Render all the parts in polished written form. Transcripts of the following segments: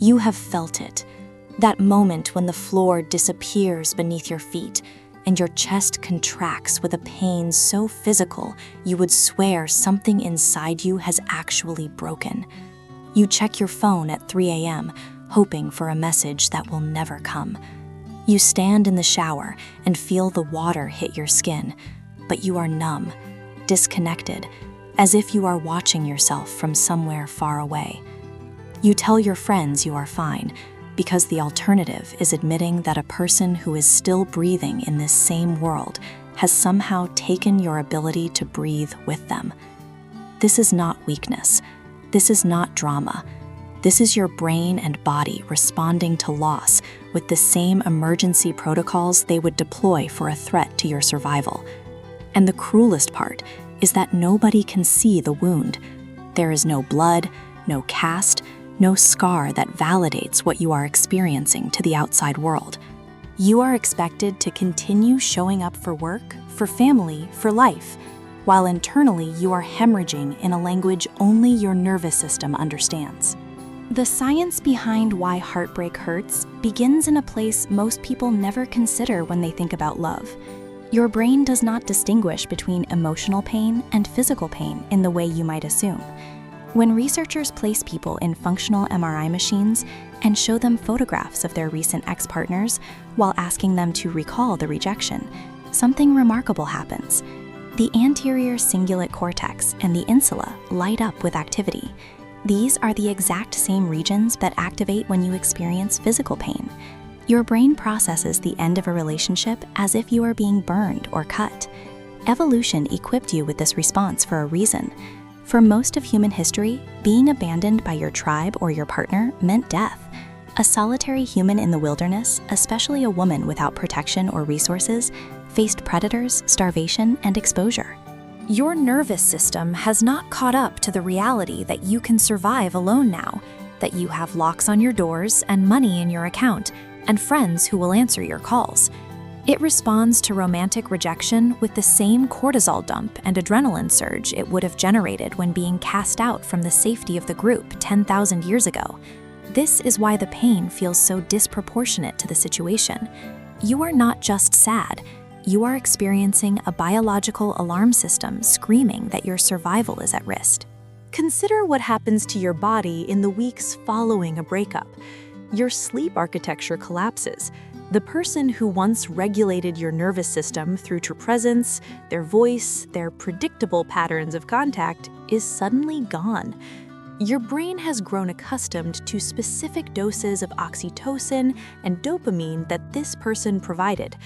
You have felt it. That moment when the floor disappears beneath your feet and your chest contracts with a pain so physical you would swear something inside you has actually broken. You check your phone at 3 a.m., hoping for a message that will never come. You stand in the shower and feel the water hit your skin, but you are numb, disconnected, as if you are watching yourself from somewhere far away. You tell your friends you are fine, because the alternative is admitting that a person who is still breathing in this same world has somehow taken your ability to breathe with them. This is not weakness. This is not drama. This is your brain and body responding to loss with the same emergency protocols they would deploy for a threat to your survival. And the cruelest part is that nobody can see the wound. There is no blood, no cast, no scar that validates what you are experiencing to the outside world. You are expected to continue showing up for work, for family, for life, while internally you are hemorrhaging in a language only your nervous system understands. The science behind why heartbreak hurts begins in a place most people never consider when they think about love. Your brain does not distinguish between emotional pain and physical pain in the way you might assume. When researchers place people in functional MRI machines and show them photographs of their recent ex-partners while asking them to recall the rejection, something remarkable happens. The anterior cingulate cortex and the insula light up with activity. These are the exact same regions that activate when you experience physical pain. Your brain processes the end of a relationship as if you are being burned or cut. Evolution equipped you with this response for a reason. For most of human history, being abandoned by your tribe or your partner meant death. A solitary human in the wilderness, especially a woman without protection or resources, faced predators, starvation, and exposure. Your nervous system has not caught up to the reality that you can survive alone now, that you have locks on your doors and money in your account, and friends who will answer your calls. It responds to romantic rejection with the same cortisol dump and adrenaline surge it would have generated when being cast out from the safety of the group 10,000 years ago. This is why the pain feels so disproportionate to the situation. You are not just sad. You are experiencing a biological alarm system screaming that your survival is at risk. Consider what happens to your body in the weeks following a breakup. Your sleep architecture collapses. The person who once regulated your nervous system through your presence, their voice, their predictable patterns of contact is suddenly gone. Your brain has grown accustomed to specific doses of oxytocin and dopamine that this person provided.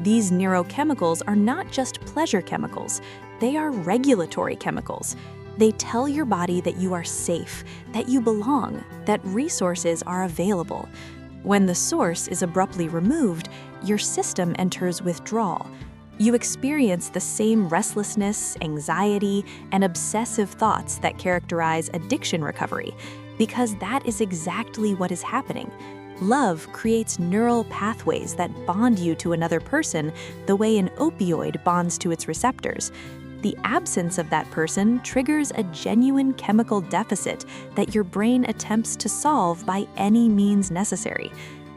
These neurochemicals are not just pleasure chemicals, they are regulatory chemicals. They tell your body that you are safe, that you belong, that resources are available. When the source is abruptly removed, your system enters withdrawal. You experience the same restlessness, anxiety, and obsessive thoughts that characterize addiction recovery, because that is exactly what is happening. Love creates neural pathways that bond you to another person the way an opioid bonds to its receptors. The absence of that person triggers a genuine chemical deficit that your brain attempts to solve by any means necessary.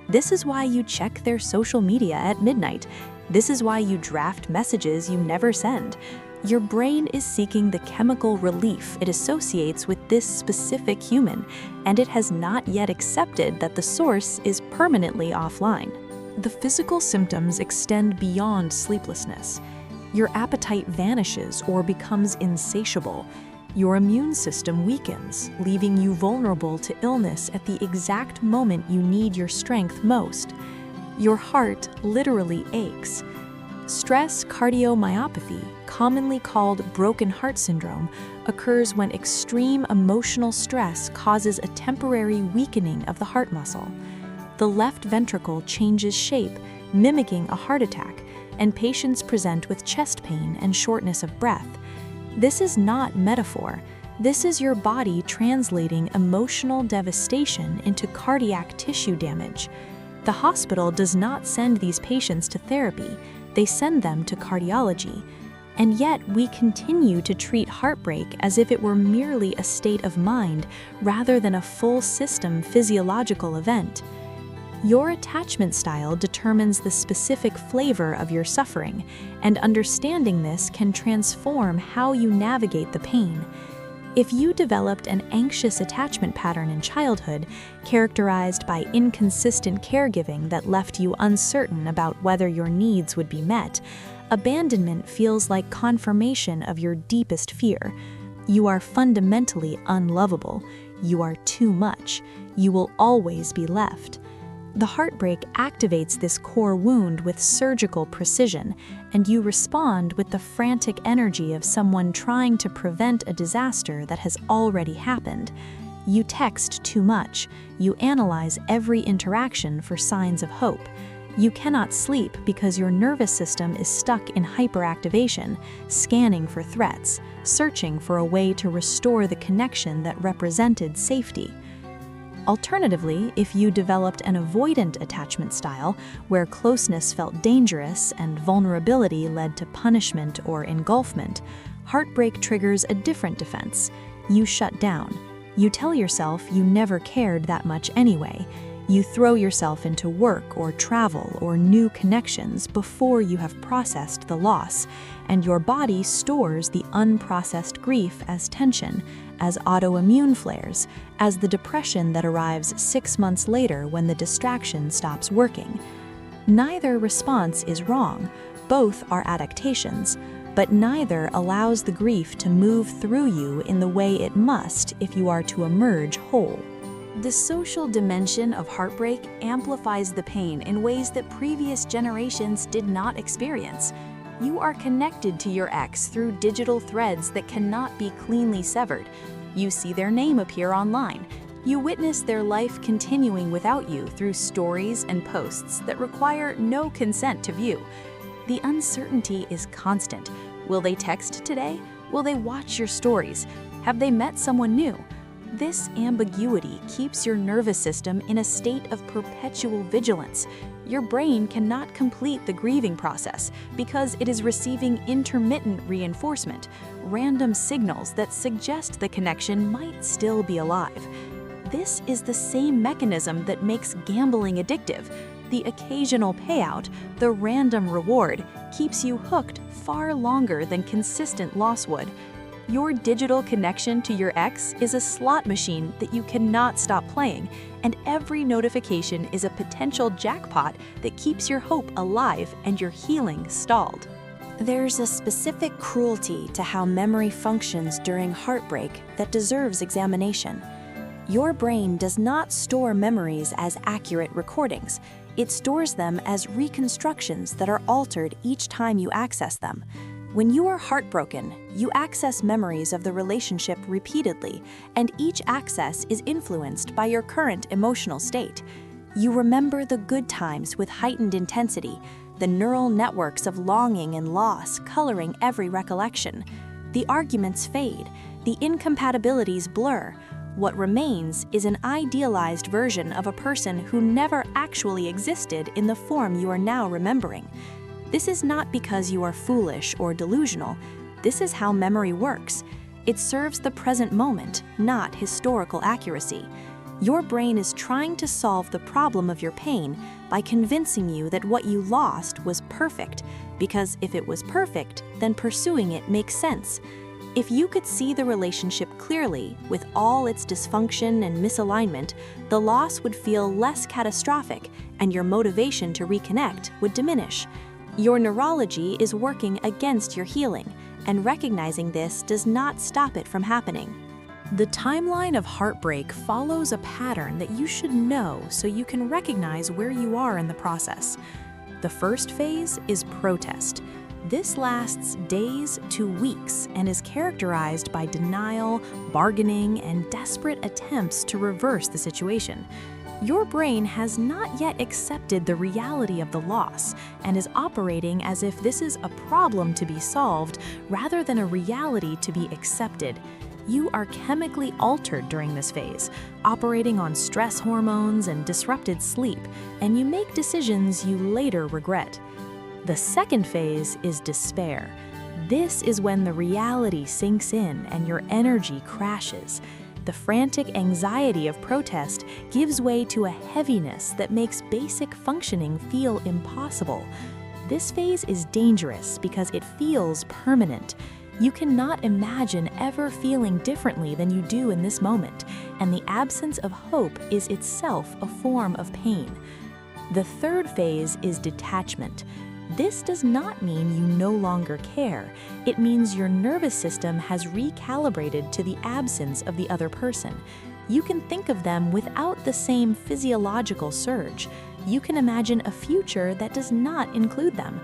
This is why you check their social media at midnight. This is why you draft messages you never send. Your brain is seeking the chemical relief it associates with this specific human, and it has not yet accepted that the source is permanently offline. The physical symptoms extend beyond sleeplessness. Your appetite vanishes or becomes insatiable. Your immune system weakens, leaving you vulnerable to illness at the exact moment you need your strength most. Your heart literally aches. Stress cardiomyopathy, commonly called broken heart syndrome, occurs when extreme emotional stress causes a temporary weakening of the heart muscle. The left ventricle changes shape, mimicking a heart attack, and patients present with chest pain and shortness of breath. This is not metaphor. This is your body translating emotional devastation into cardiac tissue damage. The hospital does not send these patients to therapy. They send them to cardiology. And yet we continue to treat heartbreak as if it were merely a state of mind rather than a full system physiological event. Your attachment style determines the specific flavor of your suffering, and understanding this can transform how you navigate the pain. If you developed an anxious attachment pattern in childhood, characterized by inconsistent caregiving that left you uncertain about whether your needs would be met, abandonment feels like confirmation of your deepest fear. You are fundamentally unlovable. You are too much. You will always be left. The heartbreak activates this core wound with surgical precision, and you respond with the frantic energy of someone trying to prevent a disaster that has already happened. You text too much. You analyze every interaction for signs of hope. You cannot sleep because your nervous system is stuck in hyperactivation, scanning for threats, searching for a way to restore the connection that represented safety. Alternatively, if you developed an avoidant attachment style, where closeness felt dangerous and vulnerability led to punishment or engulfment, heartbreak triggers a different defense. You shut down. You tell yourself you never cared that much anyway. You throw yourself into work or travel or new connections before you have processed the loss, and your body stores the unprocessed grief as tension, as autoimmune flares, as the depression that arrives 6 months later when the distraction stops working. Neither response is wrong. Both are adaptations, but neither allows the grief to move through you in the way it must if you are to emerge whole. The social dimension of heartbreak amplifies the pain in ways that previous generations did not experience. You are connected to your ex through digital threads that cannot be cleanly severed. You see their name appear online. You witness their life continuing without you through stories and posts that require no consent to view. The uncertainty is constant. Will they text today? Will they watch your stories? Have they met someone new? This ambiguity keeps your nervous system in a state of perpetual vigilance. Your brain cannot complete the grieving process because it is receiving intermittent reinforcement, random signals that suggest the connection might still be alive. This is the same mechanism that makes gambling addictive. The occasional payout, the random reward, keeps you hooked far longer than consistent loss would. Your digital connection to your ex is a slot machine that you cannot stop playing, and every notification is a potential jackpot that keeps your hope alive and your healing stalled. There's a specific cruelty to how memory functions during heartbreak that deserves examination. Your brain does not store memories as accurate recordings. It stores them as reconstructions that are altered each time you access them. When you are heartbroken, you access memories of the relationship repeatedly, and each access is influenced by your current emotional state. You remember the good times with heightened intensity, the neural networks of longing and loss coloring every recollection. The arguments fade, the incompatibilities blur. What remains is an idealized version of a person who never actually existed in the form you are now remembering. This is not because you are foolish or delusional. This is how memory works. It serves the present moment, not historical accuracy. Your brain is trying to solve the problem of your pain by convincing you that what you lost was perfect, because if it was perfect, then pursuing it makes sense. If you could see the relationship clearly, with all its dysfunction and misalignment, the loss would feel less catastrophic, and your motivation to reconnect would diminish. Your neurology is working against your healing, and recognizing this does not stop it from happening. The timeline of heartbreak follows a pattern that you should know so you can recognize where you are in the process. The first phase is protest. This lasts days to weeks and is characterized by denial, bargaining, and desperate attempts to reverse the situation. Your brain has not yet accepted the reality of the loss and is operating as if this is a problem to be solved rather than a reality to be accepted. You are chemically altered during this phase, operating on stress hormones and disrupted sleep, and you make decisions you later regret. The second phase is despair. This is when the reality sinks in and your energy crashes. The frantic anxiety of protest gives way to a heaviness that makes basic functioning feel impossible. This phase is dangerous because it feels permanent. You cannot imagine ever feeling differently than you do in this moment, and the absence of hope is itself a form of pain. The third phase is detachment. This does not mean you no longer care. It means your nervous system has recalibrated to the absence of the other person. You can think of them without the same physiological surge. You can imagine a future that does not include them.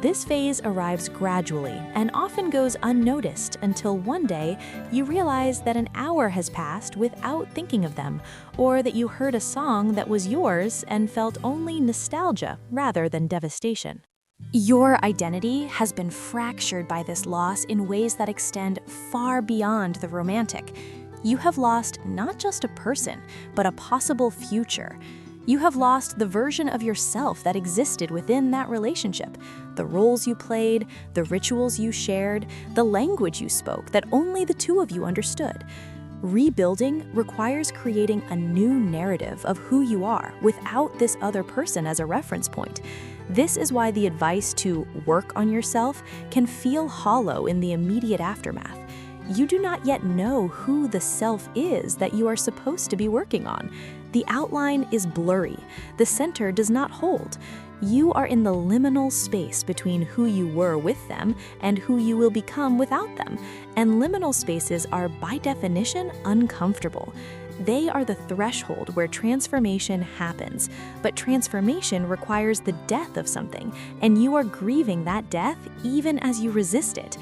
This phase arrives gradually and often goes unnoticed until one day you realize that an hour has passed without thinking of them, or that you heard a song that was yours and felt only nostalgia rather than devastation. Your identity has been fractured by this loss in ways that extend far beyond the romantic. You have lost not just a person, but a possible future. You have lost the version of yourself that existed within that relationship, the roles you played, the rituals you shared, the language you spoke that only the two of you understood. Rebuilding requires creating a new narrative of who you are without this other person as a reference point. This is why the advice to work on yourself can feel hollow in the immediate aftermath. You do not yet know who the self is that you are supposed to be working on. The outline is blurry. The center does not hold. You are in the liminal space between who you were with them and who you will become without them. And liminal spaces are, by definition, uncomfortable. They are the threshold where transformation happens, but transformation requires the death of something, and you are grieving that death even as you resist it.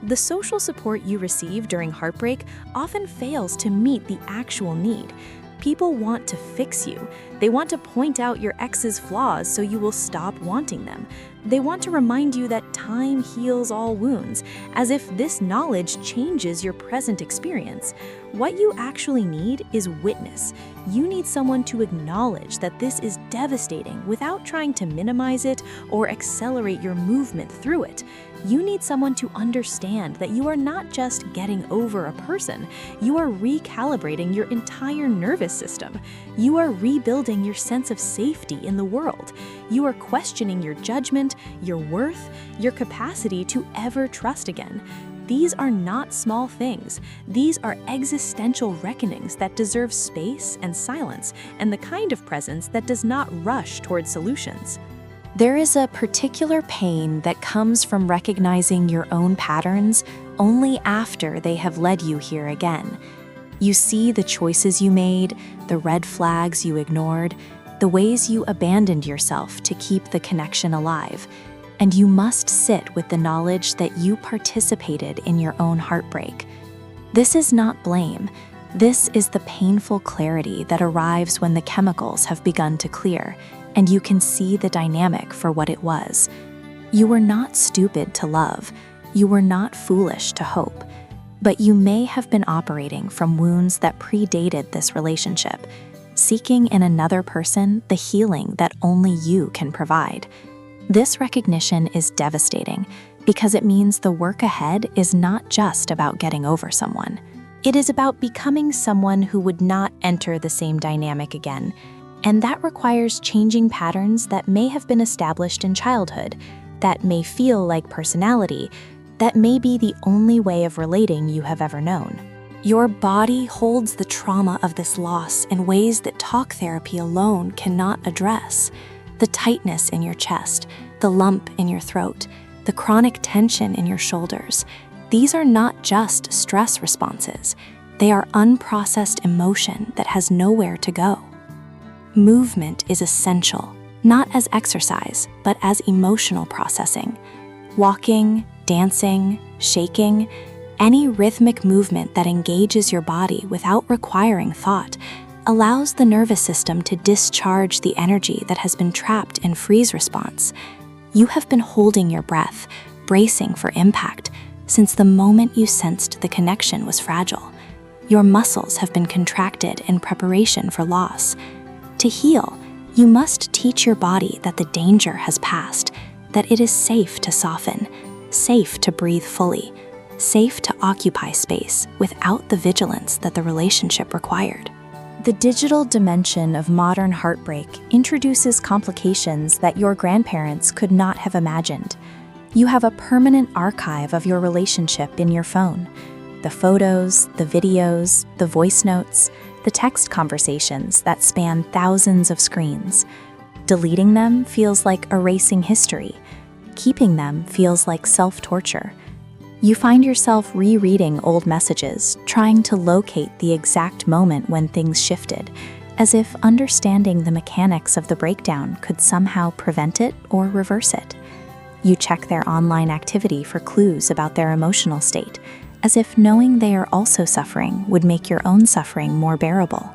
The social support you receive during heartbreak often fails to meet the actual need. People want to fix you. They want to point out your ex's flaws so you will stop wanting them. They want to remind you that time heals all wounds, as if this knowledge changes your present experience. What you actually need is witness. You need someone to acknowledge that this is devastating without trying to minimize it or accelerate your movement through it. You need someone to understand that you are not just getting over a person, you are recalibrating your entire nervous system. You are rebuilding your sense of safety in the world. You are questioning your judgment, your worth, your capacity to ever trust again. These are not small things. These are existential reckonings that deserve space and silence, and the kind of presence that does not rush toward solutions. There is a particular pain that comes from recognizing your own patterns only after they have led you here again. You see the choices you made, the red flags you ignored, the ways you abandoned yourself to keep the connection alive, and you must sit with the knowledge that you participated in your own heartbreak. This is not blame. This is the painful clarity that arrives when the chemicals have begun to clear, and you can see the dynamic for what it was. You were not stupid to love. You were not foolish to hope. But you may have been operating from wounds that predated this relationship, seeking in another person the healing that only you can provide. This recognition is devastating because it means the work ahead is not just about getting over someone. It is about becoming someone who would not enter the same dynamic again. And that requires changing patterns that may have been established in childhood, that may feel like personality, that may be the only way of relating you have ever known. Your body holds the trauma of this loss in ways that talk therapy alone cannot address. The tightness in your chest, the lump in your throat, the chronic tension in your shoulders. These are not just stress responses. They are unprocessed emotion that has nowhere to go. Movement is essential, not as exercise, but as emotional processing. Walking, dancing, shaking, any rhythmic movement that engages your body without requiring thought allows the nervous system to discharge the energy that has been trapped in freeze response. You have been holding your breath, bracing for impact, since the moment you sensed the connection was fragile. Your muscles have been contracted in preparation for loss. To heal, you must teach your body that the danger has passed, that it is safe to soften, safe to breathe fully, safe to occupy space without the vigilance that the relationship required. The digital dimension of modern heartbreak introduces complications that your grandparents could not have imagined. You have a permanent archive of your relationship in your phone. The photos, the videos, the voice notes, the text conversations that span thousands of screens. Deleting them feels like erasing history. Keeping them feels like self-torture. You find yourself rereading old messages, trying to locate the exact moment when things shifted, as if understanding the mechanics of the breakdown could somehow prevent it or reverse it. You check their online activity for clues about their emotional state, as if knowing they are also suffering would make your own suffering more bearable.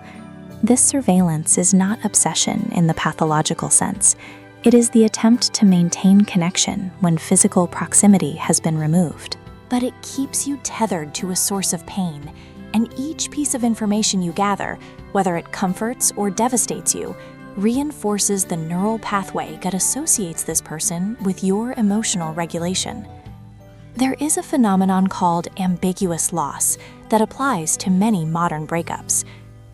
This surveillance is not obsession in the pathological sense. It is the attempt to maintain connection when physical proximity has been removed. But it keeps you tethered to a source of pain, and each piece of information you gather, whether it comforts or devastates you, reinforces the neural pathway that associates this person with your emotional regulation. There is a phenomenon called ambiguous loss that applies to many modern breakups.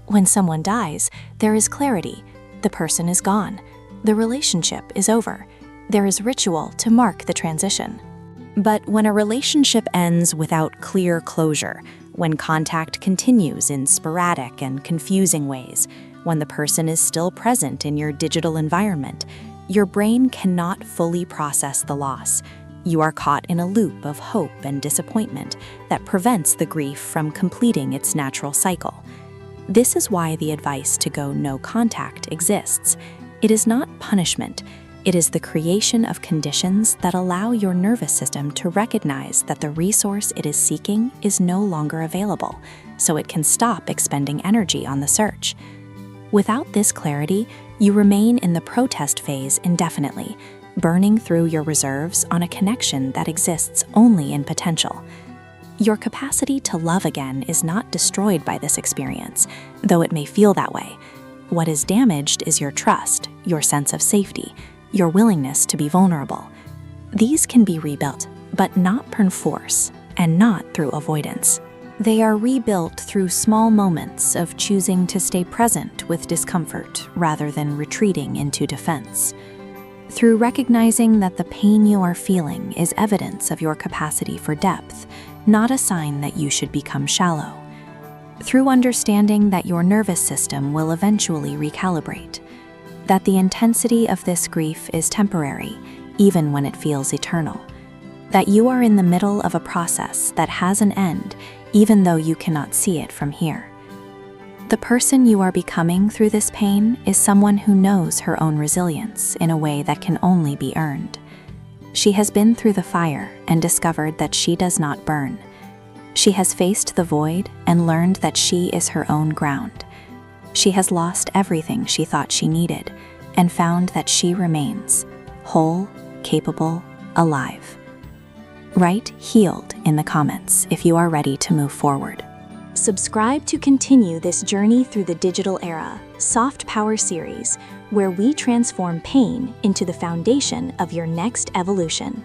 When someone dies, there is clarity. The person is gone. The relationship is over. There is ritual to mark the transition. But when a relationship ends without clear closure, when contact continues in sporadic and confusing ways, when the person is still present in your digital environment, your brain cannot fully process the loss. You are caught in a loop of hope and disappointment that prevents the grief from completing its natural cycle. This is why the advice to go no contact exists. It is not punishment. It is the creation of conditions that allow your nervous system to recognize that the resource it is seeking is no longer available, so it can stop expending energy on the search. Without this clarity, you remain in the protest phase indefinitely, burning through your reserves on a connection that exists only in potential. Your capacity to love again is not destroyed by this experience, though it may feel that way. What is damaged is your trust, your sense of safety, your willingness to be vulnerable. These can be rebuilt, but not per force, and not through avoidance. They are rebuilt through small moments of choosing to stay present with discomfort rather than retreating into defense. Through recognizing that the pain you are feeling is evidence of your capacity for depth, not a sign that you should become shallow. Through understanding that your nervous system will eventually recalibrate, that the intensity of this grief is temporary, even when it feels eternal, that you are in the middle of a process that has an end, even though you cannot see it from here. The person you are becoming through this pain is someone who knows her own resilience in a way that can only be earned. She has been through the fire and discovered that she does not burn. She has faced the void and learned that she is her own ground. She has lost everything she thought she needed and found that she remains whole, capable, alive. Write "healed" in the comments if you are ready to move forward. Subscribe to continue this journey through the digital era, Soft Power series, where we transform pain into the foundation of your next evolution.